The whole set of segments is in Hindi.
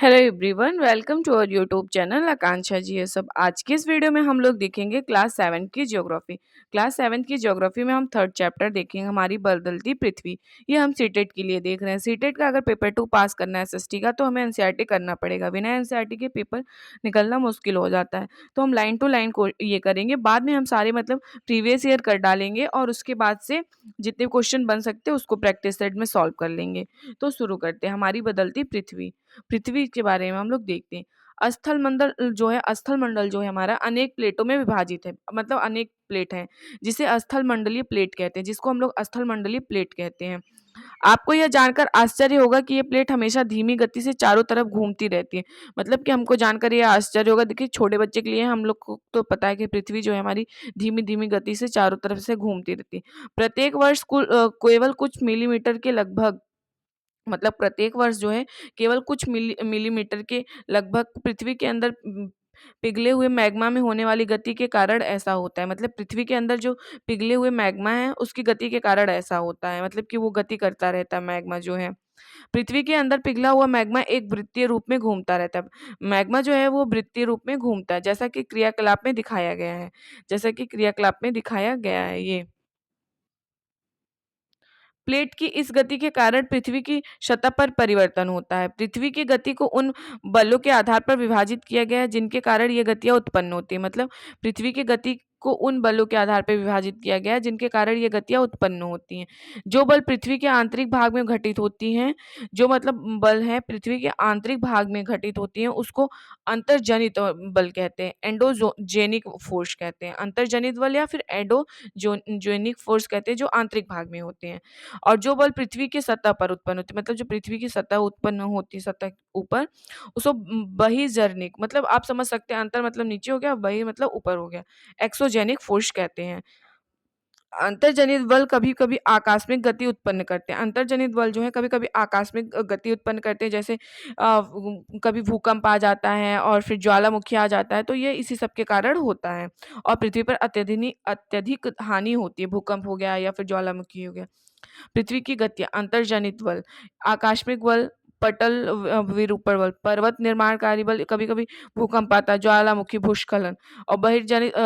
Hello everyone, welcome to our YouTube channel Akanksha ji. ये सब आज की इस वीडियो में हम लोग देखेंगे क्लास 7 की ज्योग्राफी। क्लास 7 की ज्योग्राफी में हम थर्ड चैप्टर देखेंगे, हमारी बदलती पृथ्वी। ये हम सीटेट के लिए देख रहे हैं। सीटेट का अगर पेपर 2 पास करना है एसएसटी का, तो हमें एनसीईआरटी करना पड़ेगा। बिना एनसीईआरटी के पेपर निकलना मुश्किल हो जाता है। तो हम लाइन टू लाइन को ये करेंगे, बाद में हम सारे प्रीवियस ईयर कर डालेंगे और उसके बाद से जितने क्वेश्चन बन सकते हैं उसको प्रैक्टिस सेट में सॉल्व कर लेंगे। तो शुरू करते हैं। हमारी बदलती पृथ्वी। पृथ्वी के बारे में हम लोग देखते हैं। स्थल मंडल जो है हमारा अनेक प्लेटों में विभाजित है, मतलब अनेक प्लेट हैं, जिसे स्थल मंडलीय प्लेट कहते हैं, जिसको हम लोग स्थल मंडलीय प्लेट कहते हैं। आपको यह जानकर आश्चर्य होगा कि ये प्लेट हमेशा धीमी गति से चारों तरफ घूमती रहती है। मतलब कि हमको जानकर यह आश्चर्य होगा। देखिए, छोटे बच्चे के लिए हम लोग को तो पता है कि पृथ्वी जो है हमारी धीमी धीमी गति से चारों तरफ से घूमती रहती है। प्रत्येक वर्ष केवल कुछ मिलीमीटर के लगभग, मतलब प्रत्येक वर्ष जो है केवल कुछ मिलीमीटर के लगभग पृथ्वी के अंदर पिघले हुए मैग्मा में होने वाली गति के कारण ऐसा होता है। मतलब पृथ्वी के अंदर जो पिघले हुए मैग्मा है उसकी गति के कारण ऐसा होता है, मतलब कि वो गति करता रहता है मैग्मा जो है। पृथ्वी के अंदर पिघला हुआ मैग्मा एक वृत्तीय रूप में घूमता रहता है। मैग्मा जो है वो वृत्तीय रूप में घूमता है, जैसा कि क्रियाकलाप में दिखाया गया है ये। प्लेट की इस गति के कारण पृथ्वी की सतह पर परिवर्तन होता है। पृथ्वी की गति को उन बलों के आधार पर विभाजित किया गया है जिनके कारण ये गतियां उत्पन्न होती है। मतलब पृथ्वी की गति को उन बलों के आधार पर विभाजित किया गया है जिनके कारण ये गतियां उत्पन्न होती हैं। जो बल पृथ्वी के आंतरिक भाग में घटित होती हैं, जो मतलब बल है पृथ्वी के आंतरिक भाग में घटित होती हैं, उसको अंतर्जनित बल कहते हैं, एंडोजेनिक फोर्स कहते हैं। अंतर्जनित बल या फिर एंडोजेनिक फोर्स कहते हैं, जो आंतरिक भाग में होते हैं। और जो बल पृथ्वी की सतह पर उत्पन्न होती है, मतलब जो पृथ्वी की सतह उत्पन्न होती है, सतह के ऊपर, उसको बहिर्जनिक, मतलब आप समझ सकते हैं, अंतर मतलब नीचे हो गया, बहिर मतलब ऊपर हो गया, एक्सोजेनिक फोर्स कहते हैं। अंतर्जनित बल कभी-कभी आकस्मिक गति उत्पन्न करते हैं। अंतर्जनित बल जो है कभी-कभी आकस्मिक गति उत्पन्न करते हैं, जैसे कभी भूकंप आ जाता है और फिर ज्वालामुखी आ जाता है, तो ये इसी सब के कारण होता है। और पृथ्वी पर अत्यधिक हानि होती है, भूकंप हो गया या फिर ज्वालामुखी हो गया। पृथ्वी की गतियाँ, अंतर्जनित बल, आकस्मिक बल, पटल विरूपण बल, पर्वत निर्माणकारी बल, कभी-कभी भूकंप आता है, ज्वालामुखी, भूस्खलन। और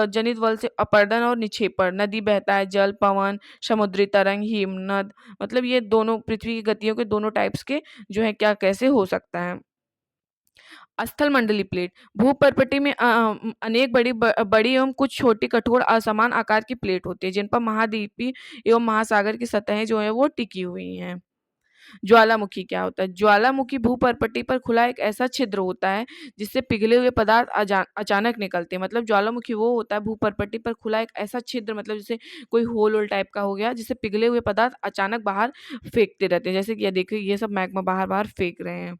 जनित बल से अपर्दन और निक्षेपण, नदी बहता है, जल, पवन, समुद्री तरंग, हिमनद, मतलब ये दोनों पृथ्वी की गतियों के दोनों टाइप्स के जो है क्या कैसे हो सकता है। स्थल मंडलीय प्लेट भूपर्पटी में अनेक बड़ी एवं कुछ छोटी कठोर असमान आकार की प्लेट होती है, जिन पर महाद्वीपीय एवं महासागर की सतहें जो है वो टिकी हुई हैं। ज्वालामुखी क्या होता है? ज्वालामुखी भूपर्पटी पर खुला एक ऐसा छिद्र होता है जिससे पिघले हुए पदार्थ अचानक निकलते हैं। मतलब ज्वालामुखी वो होता है भूपर्पटी पर खुला एक ऐसा छिद्र, मतलब जैसे कोई होल होल टाइप का हो गया, जिससे पिघले हुए पदार्थ अचानक बाहर फेंकते रहते हैं। जैसे कि ये देखिए, ये सब मैग्मा बाहर बाहर फेंक रहे हैं।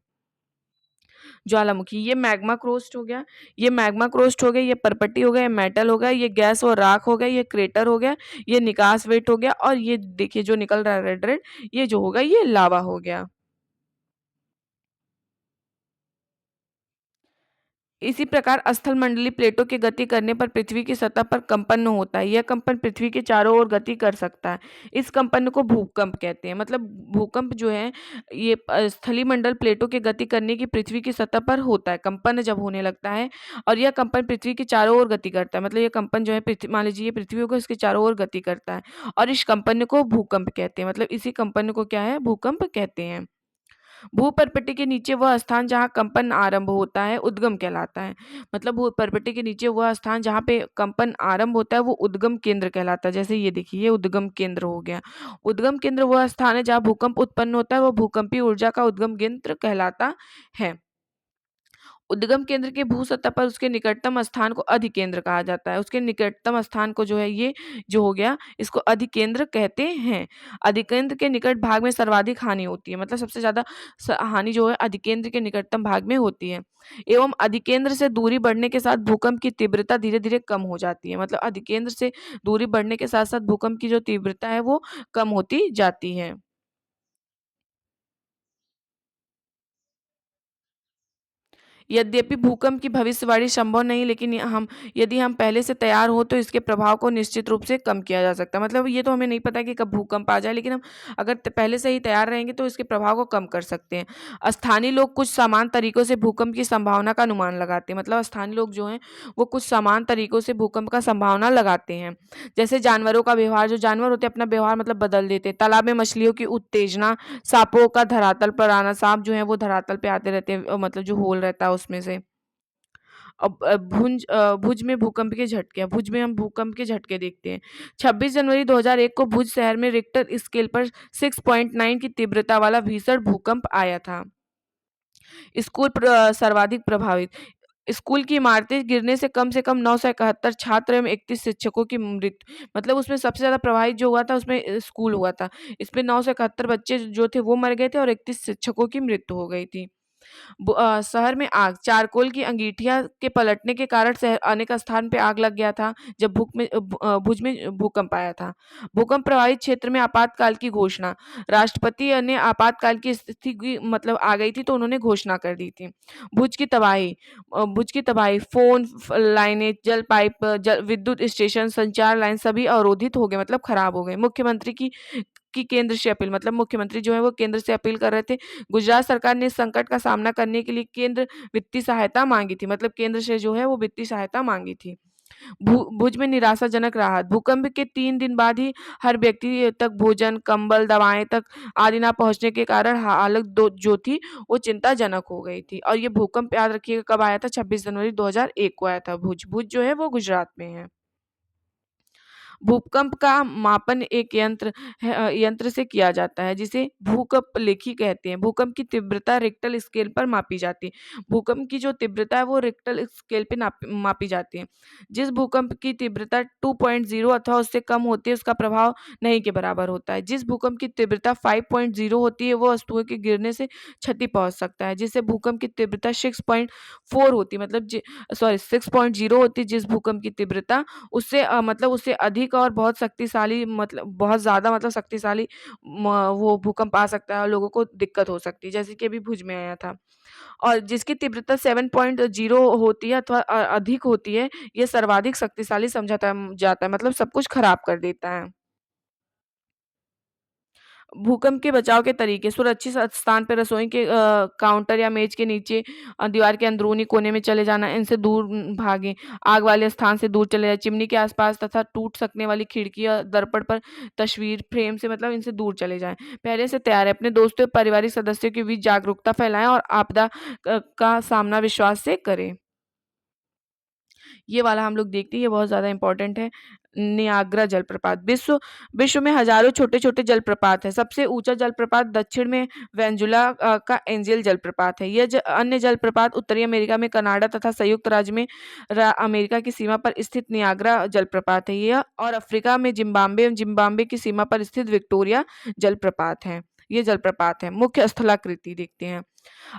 ज्वालामुखी, ये मैग्मा क्रोस्ट हो गया, ये परपट्टी हो गया, ये मेटल हो गया, ये गैस और राख हो गया, ये क्रेटर हो गया, ये निकास वेट हो गया, और ये देखिए जो निकल रहा है रेड रेड, ये जो होगा ये लावा हो गया। इसी प्रकार स्थल मंडलीय प्लेटों के गति करने पर पृथ्वी की सतह पर कंपन होता है। यह कंपन पृथ्वी के चारों ओर गति कर सकता है। इस कंपन को भूकंप कहते हैं। मतलब भूकंप जो है ये स्थलीय मंडल प्लेटों के गति करने की पृथ्वी की सतह पर होता है, कंपन जब होने लगता है, और यह कंपन पृथ्वी के चारों ओर गति करता है। मतलब ये कंपन जो है पृथ्वी, मान लीजिए ये पृथ्वी होगा, इसके चारों ओर गति करता है, और इस कंपन को भूकंप कहते हैं। मतलब इसी कंपन को क्या है, भूकंप कहते हैं। भूपर्पट्टी के नीचे वह स्थान जहाँ कंपन आरंभ होता है उद्गम कहलाता है। मतलब भूपर्पट्टी के नीचे वह स्थान जहाँ पे कंपन आरंभ होता है वो उद्गम केंद्र कहलाता है। जैसे ये देखिए, ये उद्गम केंद्र हो गया। उद्गम केंद्र वह स्थान है जहाँ भूकंप उत्पन्न होता है, वो भूकंपीय ऊर्जा का उद्गम केंद्र कहलाता है। उद्गम केंद्र के भू सतह पर उसके निकटतम स्थान को अधिकेंद्र कहा जाता है। उसके निकटतम स्थान को जो है ये जो हो गया, इसको अधिकेंद्र कहते हैं। अधिकेंद्र के निकट भाग में सर्वाधिक हानि होती है। मतलब सबसे ज्यादा हानि जो है अधिकेंद्र के निकटतम भाग में होती है। एवं अधिकेंद्र से दूरी बढ़ने के साथ भूकंप की तीव्रता धीरे धीरे कम हो जाती है। मतलब अधिकेंद्र से दूरी बढ़ने के साथ साथ भूकंप की जो तीव्रता है वो कम होती जाती है। यद्यपि भूकंप की भविष्यवाणी संभव नहीं, लेकिन हम यदि हम पहले से तैयार हो तो इसके प्रभाव को निश्चित रूप से कम किया जा सकता है। मतलब ये तो हमें नहीं पता कि कब भूकंप आ जाए, लेकिन हम अगर पहले से ही तैयार रहेंगे तो इसके प्रभाव को कम कर सकते हैं। स्थानीय लोग कुछ समान तरीकों से भूकंप की संभावना का अनुमान लगाते हैं। मतलब स्थानीय लोग जो हैं वो कुछ समान तरीकों से भूकंप का संभावना लगाते हैं। जैसे जानवरों का व्यवहार, जो जानवर होते हैं अपना व्यवहार मतलब बदल देते हैं। तालाब में मछलियों की उत्तेजना, सांपों का धरातल पर आना, सांप जो है वो धरातल पे आते रहते हैं, मतलब जो होल रहता है उसमें से। अब भुज में भूकंप के झटके, भुज में हम भूकंप के झटके देखते हैं। 26 जनवरी 2001 को भुज शहर में रिक्टर स्केल पर 6.9 की तीव्रता वाला भीषण भूकंप आया था। स्कूल सर्वाधिक प्रभावित। स्कूल की इमारतें गिरने से कम 971 छात्र एवं 31 शिक्षकों की मृत्यु। मतलब उसमें सबसे ज़्यादा प्रभावित जो हुआ था उसमें स्कूल हुआ था। इसमें 971 बच्चे जो थे वो मर गए थे और 31 शिक्षकों की मृत्यु हो गई थी। शहर में आग, चारकोल की अंगीठियां के पलटने के कारण शहर अनेक स्थान पे आग लग गया था जब भुज में भूकंप आया था। भूकंप प्रभावित क्षेत्र में आपातकाल की घोषणा। राष्ट्रपति ने आपातकाल की स्थिति की मतलब आ गई थी तो उन्होंने घोषणा कर दी थी। भुज की तबाही। भुज की तबाही, फोन लाइनें, जल पाइप, विद्युत स्टेशन, संचार लाइन सभी अवरोधित हो गए, मतलब खराब हो गए। मुख्यमंत्री की केंद्र से अपील। मतलब मुख्यमंत्री जो है वो केंद्र से अपील कर रहे थे। गुजरात सरकार ने इस संकट का सामना करने के लिए केंद्र वित्तीय सहायता मांगी थी। मतलब केंद्र से जो है वो वित्तीय सहायता मांगी थी। भुज में निराशाजनक राहत। भूकंप के 3 दिन बाद ही हर व्यक्ति तक भोजन, कंबल, दवाएं तक आदि ना पहुंचने के कारण हालत जो थी वो चिंताजनक हो गई थी। और ये भूकंप याद रखिएगा कब आया था, 26 जनवरी 2001 को आया था। भुज भुज जो है वो गुजरात में है। भूकंप का मापन एक यंत्र से किया जाता है जिसे भूकंप लेखी कहते हैं। भूकंप की तीव्रता रिक्टर स्केल पर मापी जाती है। भूकंप की जो तीव्रता है वो रिक्टर स्केल पे मापी जाती है। जिस भूकंप की तीव्रता 2.0 अथवा उससे कम होती है उसका प्रभाव नहीं के बराबर होता है। जिस भूकंप की तीव्रता 5.0 होती है वो वस्तुओं के गिरने से क्षति पहुंच सकता है। जिससे भूकंप की तीव्रता 6.4 होती है, मतलब 6.0 होती है जिस भूकंप की तीव्रता, उससे मतलब उससे अधिक और बहुत शक्तिशाली, मतलब बहुत ज़्यादा मतलब शक्तिशाली वो भूकंप आ सकता है और लोगों को दिक्कत हो सकती है, जैसे कि अभी भुज में आया था। और जिसकी तीव्रता 7.0 होती है अथवा अधिक होती है, ये सर्वाधिक शक्तिशाली समझा जाता है, मतलब सब कुछ खराब कर देता है। भूकंप के बचाव के तरीके। सुरक्षित स्थान पर रसोई के काउंटर या मेज के नीचे, दीवार के अंदरूनी कोने में चले जाना, इनसे दूर भागें। आग वाले स्थान से दूर चले जाएं। चिमनी के आसपास तथा टूट सकने वाली खिड़की या दर्पण पर तस्वीर फ्रेम से, मतलब इनसे दूर चले जाएं। पहले से तैयार है। अपने दोस्तों और पारिवारिक सदस्यों के बीच जागरूकता फैलाएं और आपदा का सामना विश्वास से करें। ये वाला हम लोग देखते हैं, ये बहुत ज़्यादा इम्पोर्टेंट है। नियाग्रा जलप्रपात। विश्व विश्व में हजारों छोटे-छोटे जलप्रपात हैं। सबसे ऊंचा जलप्रपात दक्षिण में वेनेजुला का एंजेल जलप्रपात है। यह अन्य जलप्रपात उत्तरी अमेरिका में कनाडा तथा संयुक्त राज्य में अमेरिका की सीमा पर स्थित नियाग्रा जलप्रपात है। यह और अफ्रीका में जिम्बाब्वे की सीमा पर स्थित विक्टोरिया जलप्रपात है। ये जलप्रपात है। मुख्य स्थलाकृति देखते हैं।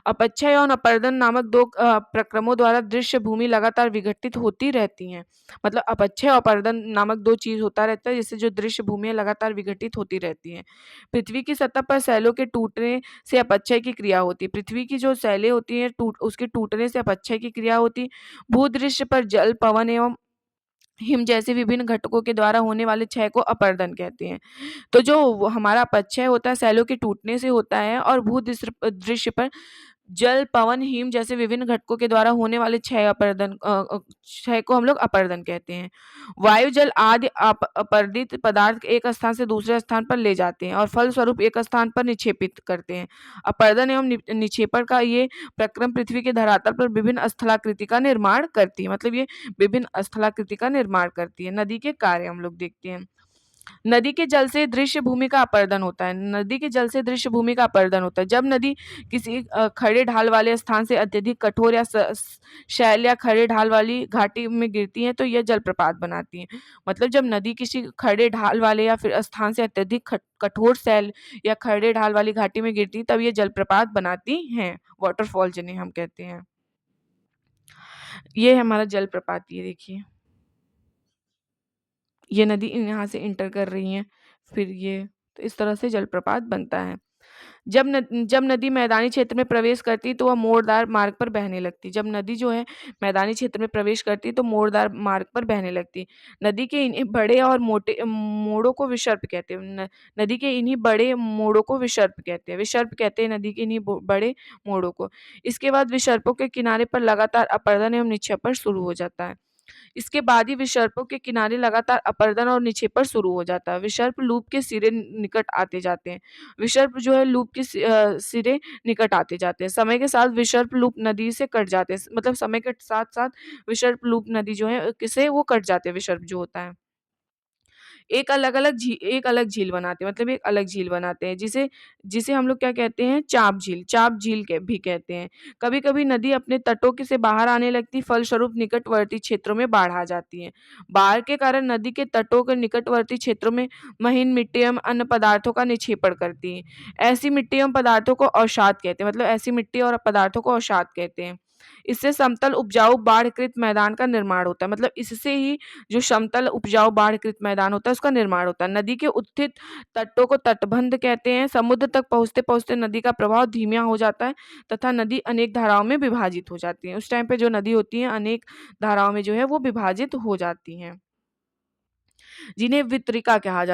अपक्षय और अपर्दन नामक दो प्रक्रमों द्वारा दृश्य भूमि लगातार विघटित होती रहती हैं। मतलब अपक्षय और अपर्दन नामक दो चीज होता रहता है जिससे जो दृश्य भूमि लगातार विघटित होती रहती हैं। पृथ्वी की सतह पर सैलों के टूटने से अपक्षय की क्रिया होती है। पृथ्वी की जो सैलें होती हैं उसके टूटने से अपक्षय की क्रिया होती है। भूदृश्य पर जल, पवन एवं हिम जैसे विभिन्न घटकों के द्वारा होने वाले क्षय को अपर्दन कहते हैं। तो जो हमारा अपक्षय होता है सैलों के टूटने से होता है, और भूदृश्य दृश्य पर जल, पवन, हिम जैसे विभिन्न घटकों के द्वारा होने वाले क्षय को हम लोग अपर्दन कहते हैं। वायु, जल आदि अपर्दित पदार्थ एक स्थान से दूसरे स्थान पर ले जाते हैं और फलस्वरूप एक स्थान पर निक्षेपित करते हैं। अपर्दन एवं निक्षेपण का ये प्रक्रम पृथ्वी के धरातल पर विभिन्न स्थलाकृति का निर्माण करती है। मतलब ये विभिन्न स्थलाकृति का निर्माण करती है। नदी के कार्य हम लोग देखते हैं। नदी के जल से दृश्य भूमि का अपर्दन होता है। नदी के जल से दृश्य भूमि का अपर्दन होता है। जब नदी किसी खड़े ढाल वाले स्थान से अत्यधिक कठोर या शैल या खड़े ढाल वाली घाटी में गिरती है तो यह जलप्रपात बनाती है। मतलब जब नदी किसी खड़े ढाल वाले या फिर स्थान से अत्यधिक कठोर शैल या खड़े ढाल वाली घाटी में गिरती है तब ये जलप्रपात बनाती हैं। वाटरफॉल जिन्हें हम कहते हैं। ये है हमारा जलप्रपात, ये देखिए, ये नदी यहाँ से इंटर कर रही है, फिर ये, तो इस तरह से जलप्रपात बनता है। जब नदी मैदानी क्षेत्र में प्रवेश करती तो वह मोड़दार मार्ग पर बहने लगती। जब नदी जो है मैदानी क्षेत्र में प्रवेश करती तो मोड़दार मार्ग पर बहने लगती। नदी के इन्हीं बड़े और मोटे मोड़ों को विसर्प कहते हैं। नदी के इन्हीं बड़े मोड़ों को विसर्प कहते हैं। विसर्प कहते हैं नदी के इन्हीं बड़े मोड़ों को। इसके बाद विसर्पों के किनारे पर लगातार अपरदन एवं निक्षेपण शुरू हो जाता है। इसके बाद ही विसर्पों के किनारे लगातार अपरदन और निक्षेपण शुरू हो जाता है। विसर्प लूप के सिरे निकट आते जाते हैं। विसर्प जो है लूप के सिरे निकट आते जाते हैं। समय के साथ विसर्प लूप नदी से कट जाते हैं। मतलब समय के साथ-साथ विसर्प लूप नदी जो है किसे वो कट जाते हैं, विसर्प जो होता है। एक अलग झील बनाते हैं, मतलब एक अलग झील बनाते हैं, जिसे जिसे हम लोग क्या कहते हैं, चाप झील भी कहते हैं। कभी-कभी नदी अपने तटों के से बाहर आने लगती, फलस्वरूप निकटवर्ती क्षेत्रों में बाढ़ आ जाती है। बाढ़ के कारण नदी के तटों के निकटवर्ती क्षेत्रों में महीन मिट्टी एवं अन्य पदार्थों का निक्षेपण करती है। ऐसी मिट्टी एवं पदार्थों को अवसाद कहते हैं, मतलब ऐसी मिट्टी और पदार्थों को अवसाद कहते हैं। इससे समतल उपजाऊ बाढ़कृत मैदान का निर्माण होता है, मतलब इससे ही जो समतल उपजाऊ बाढ़कृत मैदान होता है उसका निर्माण होता है। नदी के उत्थित तटों को तटबंध कहते हैं। समुद्र तक पहुँचते-पहुँचते नदी का प्रवाह धीमा हो जाता है तथा नदी अनेक धाराओं में विभाजित हो जाती है। उस टाइम पे जो नदी होती है अनेक धाराओं में जो है वो विभाजित हो जाती हैं। जिन्हें वितरिका कहा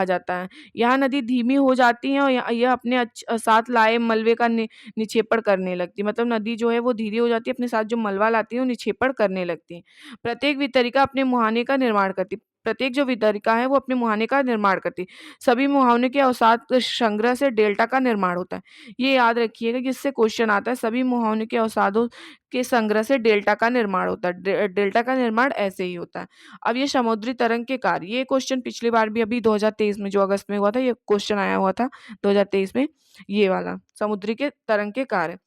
जाता है। यहाँ नदी धीमी हो जाती है और यह अपने साथ लाए मलबे का निक्षेपण करने लगती है। मतलब नदी जो है वो धीरे हो जाती है, अपने साथ जो मलबा लाती है वो निक्षेपण करने लगती है। प्रत्येक वितरिका अपने मुहाने का निर्माण करती है। प्रत्येक जो वितरिका है वो अपने मुहाने का निर्माण करती है। सभी मुहाने के अवसाद संग्रह से डेल्टा का निर्माण होता है। ये याद रखिएगा कि इससे क्वेश्चन आता है, सभी मुहाने के अवसादों के संग्रह से डेल्टा का निर्माण होता है। डेल्टा का निर्माण ऐसे ही होता है। अब ये समुद्री तरंग के कार्य, ये क्वेश्चन पिछली बार भी अभी 2023 में जो अगस्त में हुआ था, ये क्वेश्चन आया हुआ था 2023 में, ये वाला समुद्री के तरंग के कार्य।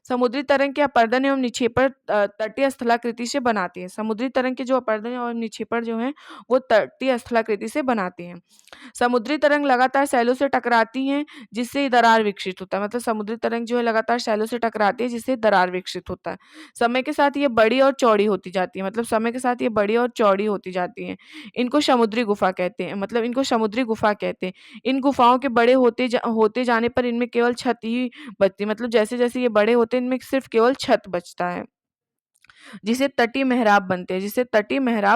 समुद्री तरंग के अपर्दन एवं निक्षेपण तटीय स्थलाकृति से बनाते हैं। समुद्री तरंग के जो अपर्दन और निक्षेपण जो हैं वो तटीय स्थलाकृति से बनाते हैं। समुद्री तरंग लगातार सैलों से टकराती हैं, जिससे दरार विकसित होता है। मतलब समुद्री तरंग जो है लगातार सैलों से टकराती है, जिससे दरार विकसित होता है। समय के साथ ये बड़ी और चौड़ी होती जाती है, मतलब समय के साथ ये बड़ी और चौड़ी होती जाती हैं। इनको समुद्री गुफा कहते हैं, मतलब इनको समुद्री गुफा कहते हैं। इन गुफाओं के बड़े होते जाने पर इनमें केवल छत ही बचती है, मतलब जैसे-जैसे ये बड़े होते हैं इनमें सिर्फ केवल छत बचता है। जिसे तटीय मेहराब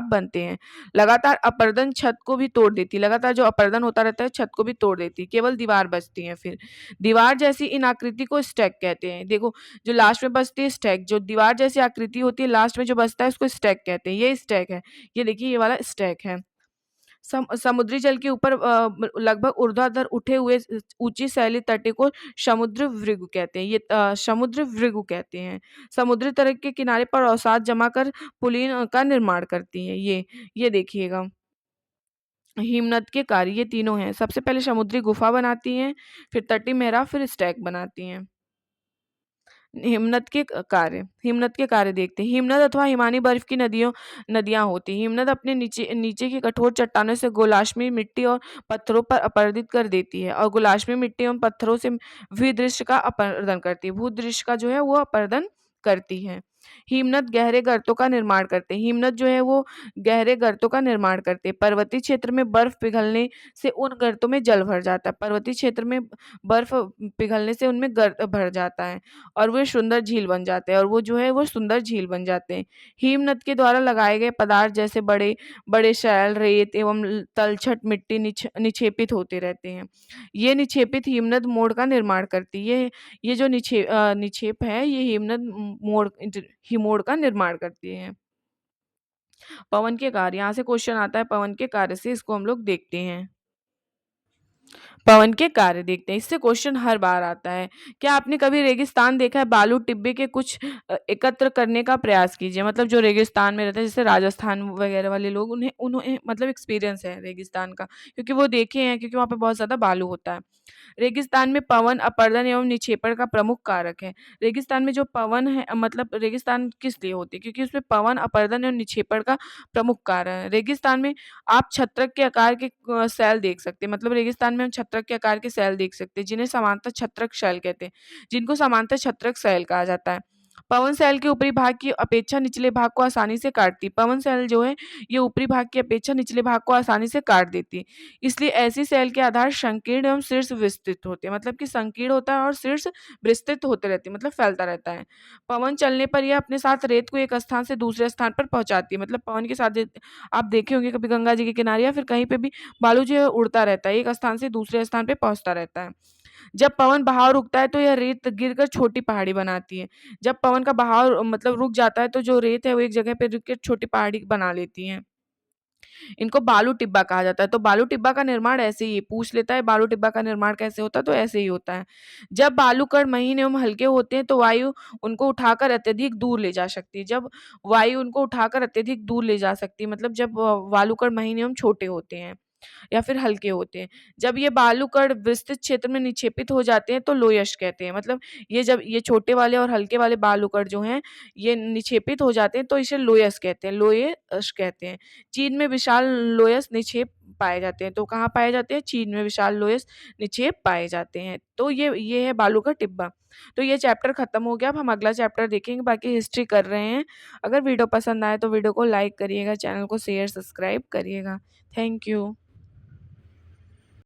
बनते हैं। लगातार अपरदन छत को भी तोड़ देती है, लगातार जो अपरदन होता रहता है छत को भी तोड़ देती है, केवल दीवार बचती है फिर। दीवार जैसी इन आकृति को स्टैक कहते हैं। देखो जो लास्ट में बचती है स्टैक, जो दीवार जैसी आकृति होती है लास्ट में जो बचता है उसको स्टैक कहते हैं। ये स्टैक है, ये देखिए ये वाला स्टैक है। समुद्री जल के ऊपर लगभग ऊर्ध्वाधर उठे हुए ऊंची सैली तटे को समुद्र भृगु कहते हैं। समुद्र भृगु कहते हैं। समुद्री तट के किनारे पर अवसाद जमा कर पुलिन का निर्माण करती है। ये देखिएगा, हिमनद के कार्य ये तीनों हैं। सबसे पहले समुद्री गुफा बनाती हैं, फिर तटीय मेहराब, फिर स्टैक बनाती हैं। हिमनद के कार्य देखते हैं। हिमनद अथवा हिमानी बर्फ की नदियां होती हैं। हिमनद अपने नीचे नीचे की कठोर चट्टानों से गोलाश्मी मिट्टी और पत्थरों पर अपरदित कर देती है और गोलाश्मी मिट्टी एवं पत्थरों से भूदृश्य का अपरदन करती है। भूदृश्य का जो है वो अपरदन करती है। हिमनद गहरे गर्तों का निर्माण करते हैं। हिमनद जो है वो गहरे गर्तों का निर्माण करते हैं। पर्वतीय क्षेत्र में बर्फ पिघलने से उन गर्तों में जल भर जाता है। पर्वतीय क्षेत्र में बर्फ पिघलने से उनमें गर्त भर जाता है और वो सुंदर झील बन जाते हैं, और वो जो है वो सुंदर झील बन जाते हैं। हिमनद के द्वारा लगाए गए पदार्थ जैसे बड़े बड़े शैल, रेत एवं तलछट मिट्टी निक्षेपित होते रहते हैं। ये निक्षेपित हिमनद मोड़ का निर्माण करती है। ये जो निक्षेप है ये हिमोड़ का निर्माण करती है। पवन के कार्य, यहाँ से क्वेश्चन आता है पवन के कार्य से, इसको हम लोग देखते हैं। पवन के कार्य देखते हैं, इससे क्वेश्चन हर बार आता है। क्या आपने कभी रेगिस्तान देखा है? बालू टिब्बे के कुछ एकत्र करने का प्रयास कीजिए। मतलब जो रेगिस्तान में रहते हैं जैसे राजस्थान वगैरह वाले लोग, उन्हें उन्हें मतलब एक्सपीरियंस है रेगिस्तान का, क्योंकि वो देखे हैं, क्योंकि वहाँ पे बहुत ज्यादा बालू होता है। रेगिस्तान में पवन अपरदन एवं निक्षेपण का प्रमुख कारक है। रेगिस्तान में जो पवन है, मतलब रेगिस्तान किस लिए होती है? क्योंकि उसमें पवन अपरदन एवं निक्षेपण का प्रमुख कारण है। रेगिस्तान में आप छत्रक के आकार के सेल देख सकते हैं। मतलब रेगिस्तान में हम छत्रक के आकार के सेल देख सकते हैं, जिन्हें समांतर छत्रक सेल कहते हैं, जिनको समांतर छत्रक सेल कहा जाता है। पवन सेल के ऊपरी भाग की अपेक्षा निचले भाग को आसानी से काटती है। पवन सेल जो है ये ऊपरी भाग की अपेक्षा निचले भाग को आसानी से काट देती है। इसलिए ऐसी सेल के आधार संकीर्ण एवं शीर्ष विस्तृत होते हैं, मतलब कि संकीर्ण होता है और शीर्ष विस्तृत होते रहते हैं, मतलब फैलता रहता है। पवन चलने पर यह अपने साथ रेत को एक स्थान से दूसरे स्थान पर पहुंचाती है, मतलब पवन के साथ आप देखे होंगे कभी गंगा जी के किनारे या फिर कहीं पे भी बालू जो है उड़ता रहता है, एक स्थान से दूसरे स्थान पे पहुंचता रहता है। जब पवन बहाव रुकता है तो यह रेत गिरकर छोटी पहाड़ी बनाती है। जब पवन का बहाव मतलब रुक जाता है तो जो रेत है वो एक जगह पे रुक के छोटी पहाड़ी बना लेती है। इनको बालू टिब्बा कहा जाता है। तो बालू टिब्बा का निर्माण ऐसे ही पूछ लेता है, बालू टिब्बा का निर्माण कैसे होता है? तो ऐसे ही होता है। जब बालू कण महीन एवं हल्के होते हैं तो वायु उनको उठाकर अत्यधिक दूर ले जा सकती है। जब वायु उनको उठाकर अत्यधिक दूर ले जा सकती है, मतलब जब बालू कण महीन एवं छोटे होते हैं या फिर हल्के होते हैं। जब ये बालू कण विस्तृत क्षेत्र में निक्षेपित हो जाते हैं तो लोयश कहते हैं। मतलब ये जब ये छोटे वाले और हल्के वाले बालू कण जो हैं ये निक्षेपित हो जाते हैं तो इसे लोयस कहते हैं, लोयश कहते हैं। चीन में विशाल लोयस निक्षेप पाए जाते हैं। तो कहाँ पाए जाते हैं? चीन में विशाल लोयस निक्षेप पाए जाते हैं। तो ये है बालू का टिब्बा। तो ये चैप्टर खत्म हो गया। अब हम अगला चैप्टर देखेंगे, बाकी हिस्ट्री कर रहे हैं। अगर वीडियो पसंद आए तो वीडियो को लाइक करिएगा, चैनल को शेयर सब्सक्राइब करिएगा। Thank you.